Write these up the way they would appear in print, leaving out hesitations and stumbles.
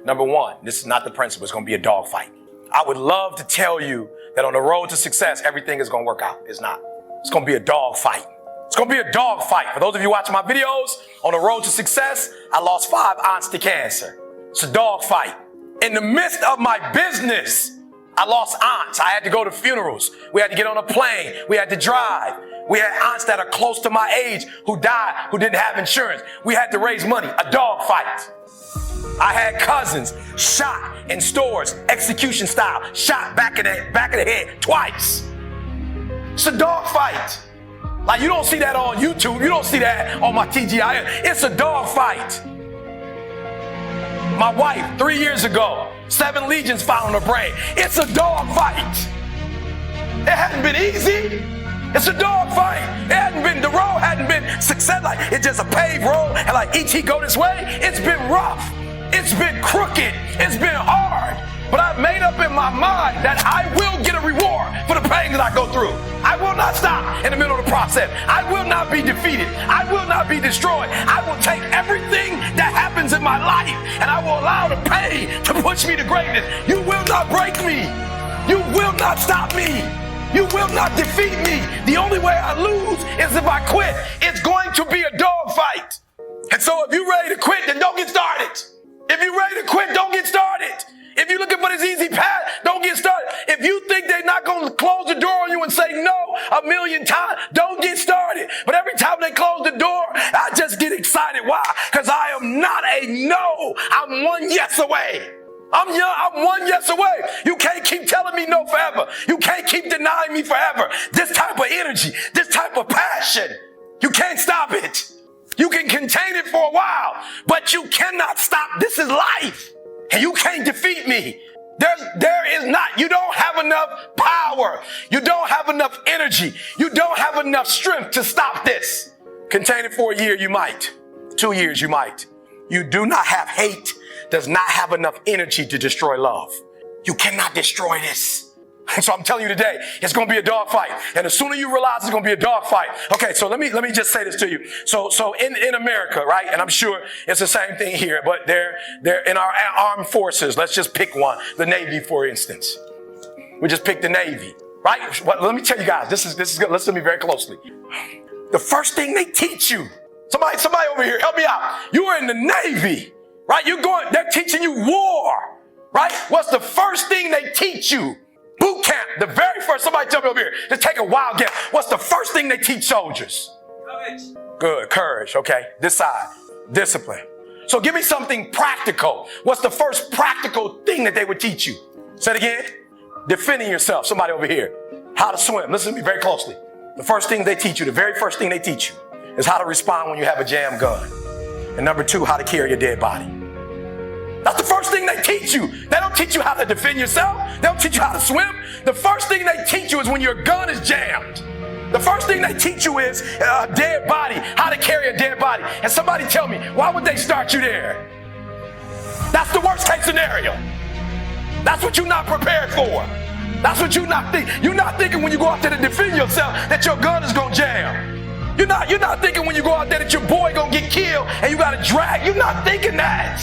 Number one, this is not the principle. It's going to be a dogfight. I would love to tell you that on the road to success, everything is going to work out. It's not. It's going to be a dogfight. It's going to be a dogfight. For those of you watching my videos, on the road to success, I lost 5 aunts to cancer. It's a dogfight. In the midst of my business, I lost aunts. I had to go to funerals. We had to get on a plane. We had to drive. We had aunts that are close to my age who died, who didn't have insurance. We had to raise money. A dogfight. I had cousins shot in stores, execution style, shot back of the head twice. It's a dogfight. Like, you don't see that on YouTube. You don't see that on my TGI. It's a dogfight. My wife, 3 years ago, 7 legions found on her brain. It's a dogfight. It hadn't been easy. It's a dogfight. It hadn't been, the road hadn't been success. Like, it's just a paved road, and like E.T. go this way. It's been rough. It's been crooked. It's been hard. But I've made up in my mind that I will get a reward for the pain that I go through. I will not stop in the middle of the process. I will not be defeated. I will not be destroyed. I will take everything that happens in my life and I will allow the pain to push me to greatness. You will not break me. You will not stop me. You will not defeat me. The only way I lose is if I quit. It's going to be a dogfight. And so if you're ready to quit, then don't get started. If you're ready to quit, don't get started. If you're looking for this easy path, don't get started. If you think they're not going to close the door on you and say no 1,000,000 times, don't get started. But every time they close the door, I just get excited. Why? Because I am not a no. I'm one yes away. I'm one yes away. You can't keep telling me no forever. You can't keep denying me forever. This type of energy, this type of passion, you can't stop it. You can contain it for a while, but you cannot stop. This is life. And you can't defeat me. There is not. You don't have enough power. You don't have enough energy. You don't have enough strength to stop this. Contain it for a year, you might. 2 years, you might. You do not have hate, does not have enough energy to destroy love. You cannot destroy this. And so I'm telling you today, it's going to be a dogfight. And the sooner you realize it's going to be a dogfight. Okay, so let me just say this to you. So in America, right? And I'm sure it's the same thing here, but they're in our armed forces. Let's just pick one. The Navy, for instance. We just pick the Navy, right? Well, let me tell you guys, this is good. Listen to me very closely. The first thing they teach you, somebody over here, help me out. You are in the Navy, right? They're teaching you war, right? What's the first thing they teach you? Boot camp, the very first, somebody tell me over here, just take a wild guess. What's the first thing they teach soldiers? Courage. Good, courage, okay. This side, discipline. So give me something practical. What's the first practical thing that they would teach you? Say it again. Defending yourself, somebody over here. How to swim, listen to me very closely. The first thing they teach you, the very first thing they teach you is how to respond when you have a jam gun. And number 2, how to carry a dead body. That's the first thing they teach you. They don't teach you how to defend yourself. They don't teach you how to swim. The first thing they teach you is when your gun is jammed. The first thing they teach you is a dead body, how to carry a dead body. And somebody tell me, why would they start you there? That's the worst case scenario. That's what you're not prepared for. That's what you're not thinking. You're not thinking when you go out there to defend yourself that your gun is going to jam. You're not thinking when you go out there that your boy going to get killed and you got to drag. You're not thinking that.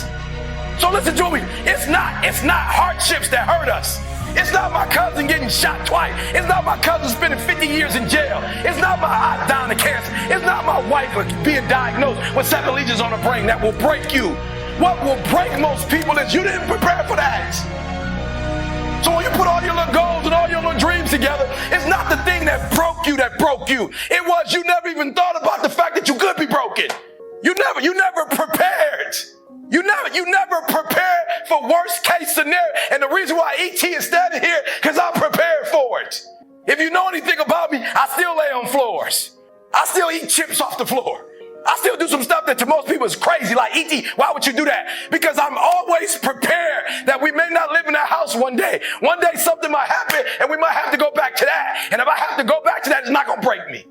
So listen to me, it's not hardships that hurt us. It's not my cousin getting shot twice. It's not my cousin spending 50 years in jail. It's not my aunt dying of cancer. It's not my wife being diagnosed with 7 legions on her brain that will break you. What will break most people is you didn't prepare for that. So when you put all your little goals and all your little dreams together, it's not the thing that broke you. It was you never even thought about the fact that you could be broken. You never prepared. You never prepared for worst case scenario. And the reason why E.T. is standing here, because I'm prepared for it. If you know anything about me, I still lay on floors. I still eat chips off the floor. I still do some stuff that to most people is crazy. Like, E.T., why would you do that? Because I'm always prepared that we may not live in that house one day. One day something might happen and we might have to go back to that. And if I have to go back to that, it's not going to break me.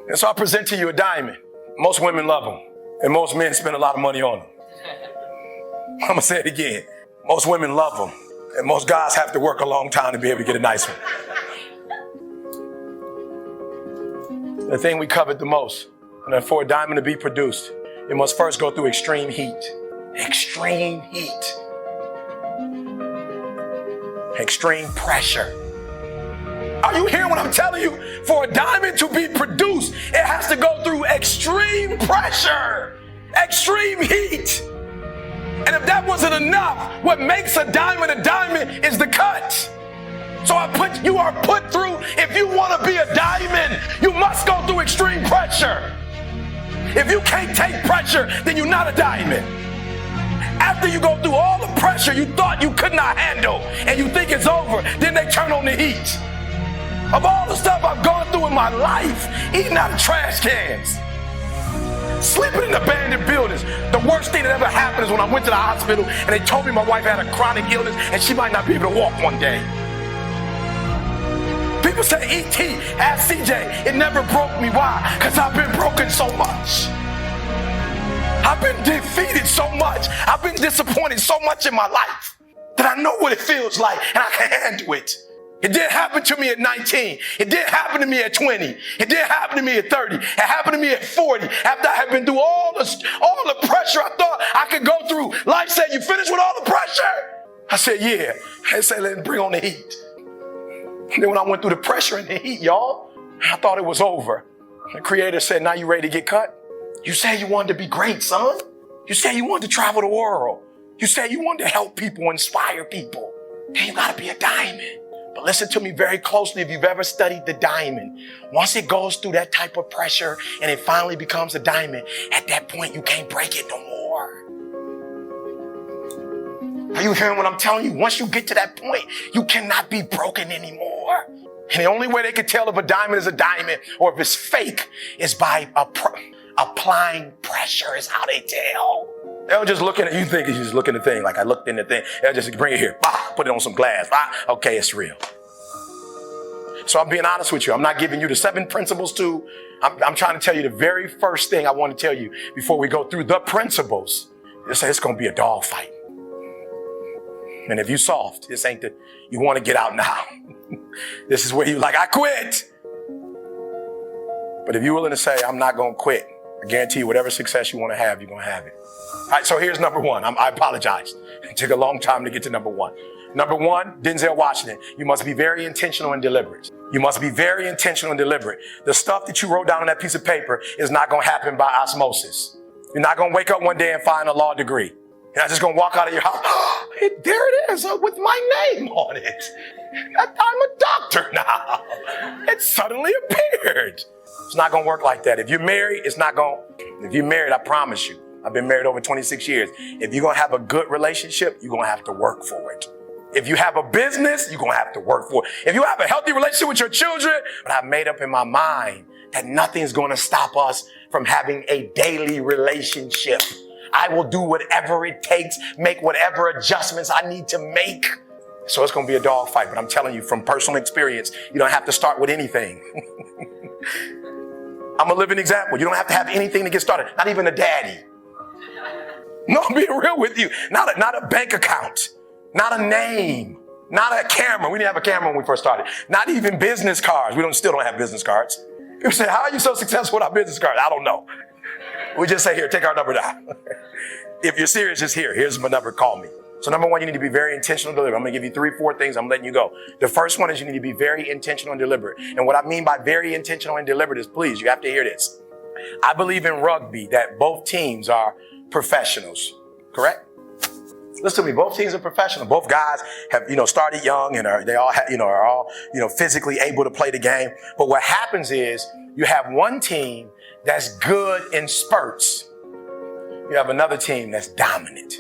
And so I present to you a diamond. Most women love them. And most men spend a lot of money on them. I'm going to say it again. Most women love them. And most guys have to work a long time to be able to get a nice one. The thing we covered the most, and for a diamond to be produced, it must first go through extreme heat. extreme heat, extreme pressure. Are you hearing what I'm telling you? For a diamond to be produced, it has to go through extreme pressure, extreme heat. And if that wasn't enough, what makes a diamond is the cut. So you are put through, if you want to be a diamond, you must go through extreme pressure. If you can't take pressure, then you're not a diamond. After you go through all the pressure you thought you could not handle and you think it's over, then they turn on the heat. Of all the stuff I've gone through in my life, eating out of trash cans, sleeping in abandoned buildings, the worst thing that ever happened is when I went to the hospital and they told me my wife had a chronic illness and she might not be able to walk one day. People say, E.T., ask CJ, it never broke me. Why? Because I've been broken so much. I've been defeated so much. I've been disappointed so much in my life that I know what it feels like and I can handle it. It didn't happen to me at 19. It didn't happen to me at 20. It didn't happen to me at 30. It happened to me at 40. After I had been through all the pressure I thought I could go through. Life said, you finished with all the pressure? I said, yeah. I said, let's bring on the heat. And then when I went through the pressure and the heat, y'all, I thought it was over. The Creator said, now you ready to get cut? You said you wanted to be great, son. You said you wanted to travel the world. You said you wanted to help people, inspire people. Then you got to be a diamond. But listen to me very closely if you've ever studied the diamond. Once it goes through that type of pressure and it finally becomes a diamond, at that point you can't break it no more. Are you hearing what I'm telling you? Once you get to that point, you cannot be broken anymore. And the only way they can tell if a diamond is a diamond or if it's fake is by applying pressure is how they tell. They'll just look at it. You think you just look at the thing like I looked in the thing. They'll just bring it here. Bah, put it on some glass. Bah, okay, it's real. So I'm being honest with you. I'm not giving you the 7 principles I'm trying to tell you the very first thing I want to tell you before we go through the principles. It's going to be a dog fight. And if you soft, this ain't you want to get out now. This is where you like, I quit. But if you're willing to say, I'm not going to quit, I guarantee you whatever success you want to have, you're going to have it. All right, so here's number 1. I apologize. It took a long time to get to number 1. Number 1, Denzel Washington. You must be very intentional and deliberate. You must be very intentional and deliberate. The stuff that you wrote down on that piece of paper is not going to happen by osmosis. You're not going to wake up one day and find a law degree. You're not just going to walk out of your house. There it is with my name on it. I'm a doctor now. It suddenly appeared. It's not going to work like that. If you're married, it's not going to. If you're married, I promise you, I've been married over 26 years. If you're going to have a good relationship, you're going to have to work for it. If you have a business, you're going to have to work for it. If you have a healthy relationship with your children, but I've made up in my mind that nothing's going to stop us from having a daily relationship. I will do whatever it takes, make whatever adjustments I need to make. So it's going to be a dog fight, but I'm telling you from personal experience, you don't have to start with anything. I'm a living example. You don't have to have anything to get started, not even a daddy. No, I'm being real with you. Not a bank account, not a name, not a camera. We didn't have a camera when we first started. Not even business cards. We still don't have business cards. People say, how are you so successful without business cards? I don't know. We just say, here, take our number down. If you're serious, just here's my number, call me. So number 1, you need to be very intentional and deliberate. I'm going to give you 3, 4 things. I'm letting you go. The first one is you need to be very intentional and deliberate. And what I mean by very intentional and deliberate is, please, you have to hear this. I believe in rugby that both teams are professionals, correct? Listen to me, both teams are professional. Both guys have, started young and are all physically able to play the game. But what happens is you have one team that's good in spurts. You have another team that's dominant.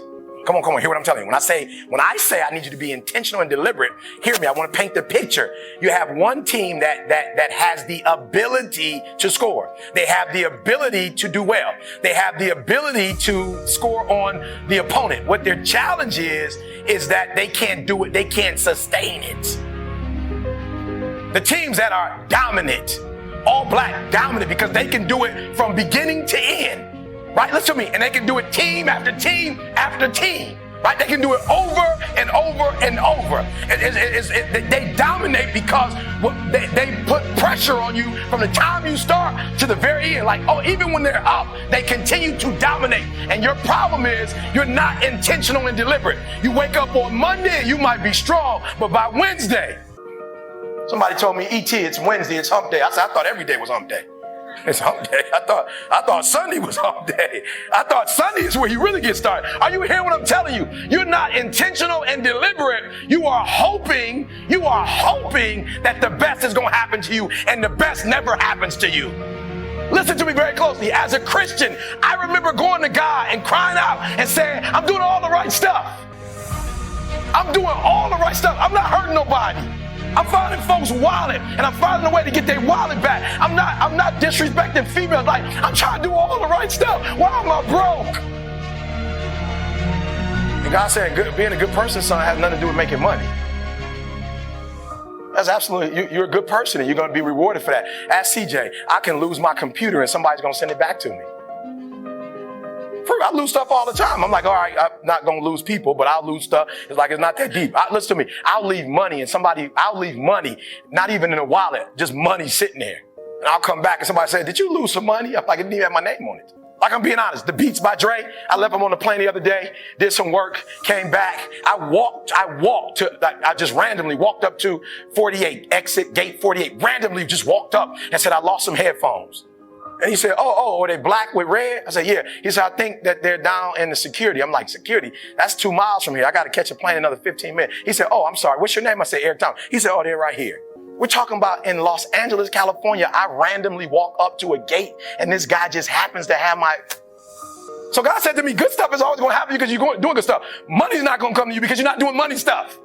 Come on, hear what I'm telling you. When I say I need you to be intentional and deliberate, hear me, I want to paint the picture. You have one team that has the ability to score. They have the ability to do well. They have the ability to score on the opponent. What their challenge is that they can't do it. They can't sustain it. The teams that are dominant, all black, dominant, because they can do it from beginning to end. Right? Listen to me. And they can do it team after team after team. Right? They can do it over and over and over. They dominate because they put pressure on you from the time you start to the very end. Like, oh, even when they're up, they continue to dominate. And your problem is you're not intentional and deliberate. You wake up on Monday, you might be strong, but by Wednesday, somebody told me, E.T., it's Wednesday, it's hump day. I said, I thought every day was hump day. It's hump day. I thought Sunday was hump day. I thought Sunday is where you really get started. Are you hearing what I'm telling you? You're not intentional and deliberate. You are hoping that the best is going to happen to you, and the best never happens to you. Listen to me very closely. As a Christian, I remember going to God and crying out and saying, I'm doing all the right stuff. I'm doing all the right stuff. I'm not hurting nobody. I'm finding folks' wallet, and I'm finding a way to get their wallet back. I'm not disrespecting females. Like, I'm trying to do all the right stuff. Why am I broke? And God said, being a good person, son, has nothing to do with making money. That's absolutely, you're a good person, and you're going to be rewarded for that. Ask CJ, I can lose my computer, and somebody's going to send it back to me. I lose stuff all the time. I'm like, all right, I'm not going to lose people, but I'll lose stuff. It's like, it's not that deep. Listen to me. I'll leave money, not even in a wallet, just money sitting there. And I'll come back and somebody say, did you lose some money? I'm like, it didn't even have my name on it. Like, I'm being honest. The Beats by Dre, I left them on the plane the other day, did some work, came back. I just randomly walked up to 48, exit gate 48, randomly just walked up and said, I lost some headphones. And he said, are they black with red? I said, yeah. He said, I think that they're down in the security. I'm like, security? That's 2 miles from here. I got to catch a plane in another 15 minutes. He said, I'm sorry. What's your name? I said, Eric Thomas. He said, they're right here. We're talking about in Los Angeles, California. I randomly walk up to a gate and this guy just happens to have my... So God said to me, good stuff is always going to happen because you're doing good stuff. Money's not going to come to you because you're not doing money stuff.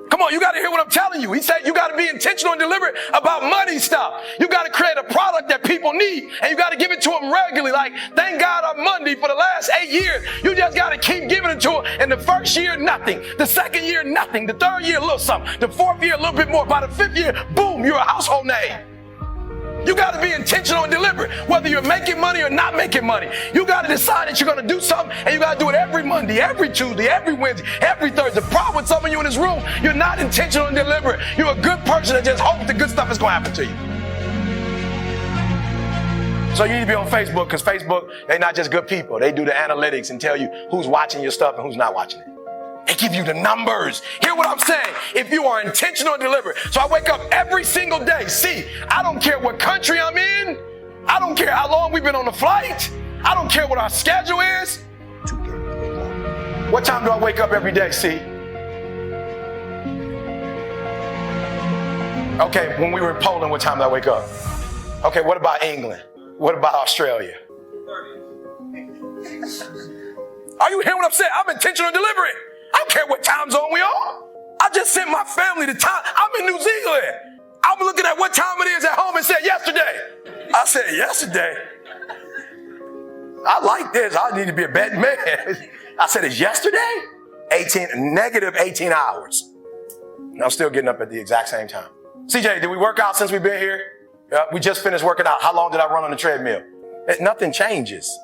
Come on, you got to hear what I'm telling you. He said you got to be intentional and deliberate about money stuff. You got to create a product that people need, and you got to give it to them regularly. Like, thank God on Monday for the last 8 years. You just got to keep giving it to them. And the first year, nothing. The second year, nothing. The third year, a little something. The fourth year, a little bit more. By the fifth year, boom, you're a household name. You got to be intentional and deliberate, whether you're making money or not making money. You got to decide that you're going to do something, and you got to do it every Monday, every Tuesday, every Wednesday, every Thursday. The problem with some of you in this room, you're not intentional and deliberate. You're a good person that just hopes the good stuff is going to happen to you. So you need to be on Facebook, because Facebook, they're not just good people. They do the analytics and tell you who's watching your stuff and who's not watching it. They give you the numbers. Hear what I'm saying? If you are intentional and deliberate. So I wake up every single day. See, I don't care what country I'm in. I don't care how long we've been on the flight. I don't care what our schedule is. What time do I wake up every day, see? Okay, when we were in Poland, what time did I wake up? Okay, what about England? What about Australia? Are you hearing what I'm saying? I'm intentional and deliberate. I don't care what time zone we are. I just sent my family the time. I'm in New Zealand. I'm looking at what time it is at home and said yesterday. I said yesterday. I like this. I need to be a betting man. I said it's yesterday? Negative 18 hours. And I'm still getting up at the exact same time. CJ, did we work out since we've been here? We just finished working out. How long did I run on the treadmill? Nothing changes.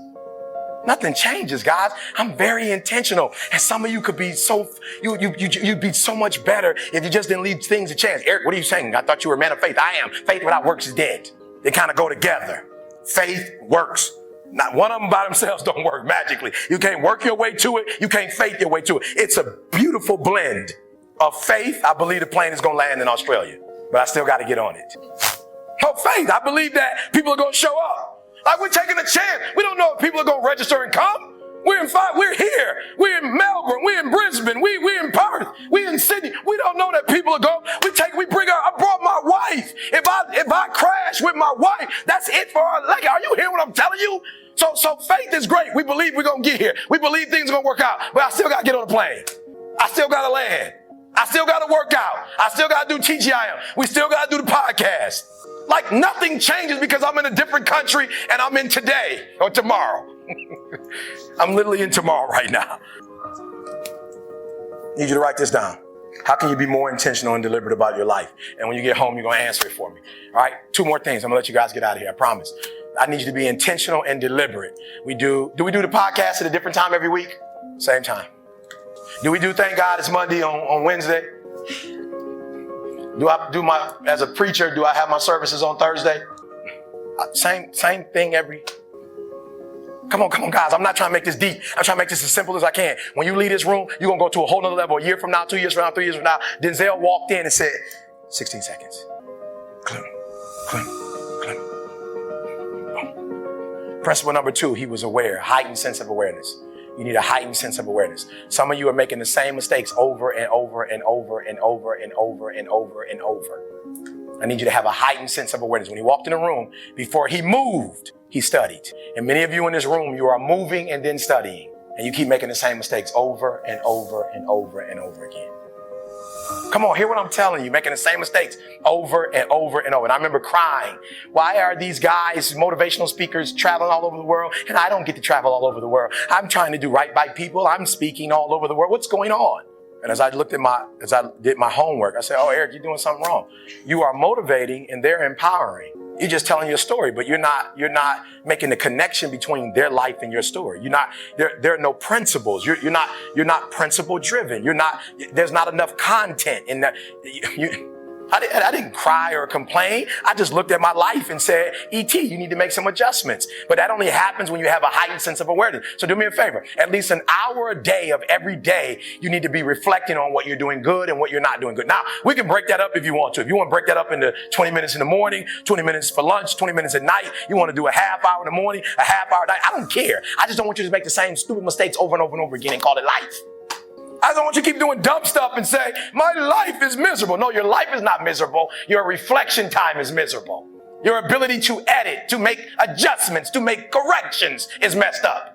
Nothing changes, guys. I'm very intentional. And some of you could be you'd be so much better if you just didn't leave things a chance. Eric, what are you saying? I thought you were a man of faith. I am. Faith without works is dead. They kind of go together. Faith works. Not one of them by themselves don't work magically. You can't work your way to it. You can't faith your way to it. It's a beautiful blend of faith. I believe the plane is going to land in Australia, but I still got to get on it. Of faith, I believe that people are going to show up. Like, we're taking a chance. We don't know if people are going to register and come. We're here. We're in Melbourne. We're in Brisbane. We're in Perth. We're in Sydney. We don't know that people are going. I brought my wife. If I crash with my wife, that's it for our leg. Are you hearing what I'm telling you? So faith is great. We believe we're going to get here. We believe things are going to work out. But I still got to get on the plane. I still got to land. I still got to work out. I still got to do TGIM. We still got to do the podcast. Like, nothing changes because I'm in a different country and I'm in today or tomorrow. I'm literally in tomorrow right now. Need you to write this down. How can you be more intentional and deliberate about your life? And when you get home, you're going to answer it for me. All right? 2 more things. I'm going to let you guys get out of here. I promise. I need you to be intentional and deliberate. Do we do the podcast at a different time every week? Same time. Do we do thank God it's Monday on Wednesday? As a preacher, do I have my services on Thursday? Same thing every. Come on, guys. I'm not trying to make this deep. I'm trying to make this as simple as I can. When you leave this room, you're going to go to a whole nother level. A year from now, 2 years from now, 3 years from now, Denzel walked in and said, 16 seconds. Clim. Principle number 2, he was aware, heightened sense of awareness. You need a heightened sense of awareness. Some of you are making the same mistakes over and over and over and over and over and over and over. I need you to have a heightened sense of awareness. When he walked in the room, before he moved, he studied. And many of you in this room, you are moving and then studying. And you keep making the same mistakes over and over and over and over again. Come on, hear what I'm telling you, making the same mistakes over and over and over. And I remember crying. Why are these guys, motivational speakers, traveling all over the world? And I don't get to travel all over the world. I'm trying to do right by people. I'm speaking all over the world. What's going on? And as I did my homework, I said, oh, Eric, you're doing something wrong. You are motivating and they're empowering. You're just telling your story, but you're not making the connection between their life and your story. There are no principles. You're not principle driven. There's not enough content in that. I didn't cry or complain. I just looked at my life and said, E.T., you need to make some adjustments. But that only happens when you have a heightened sense of awareness. So do me a favor. At least an hour a day of every day, you need to be reflecting on what you're doing good and what you're not doing good. Now, we can break that up if you want to. If you want to break that up into 20 minutes in the morning, 20 minutes for lunch, 20 minutes at night, you want to do a half hour in the morning, a half hour at night. I don't care. I just don't want you to make the same stupid mistakes over and over and over again and call it life. I don't want you to keep doing dumb stuff and say, my life is miserable. No, your life is not miserable. Your reflection time is miserable. Your ability to edit, to make adjustments, to make corrections is messed up.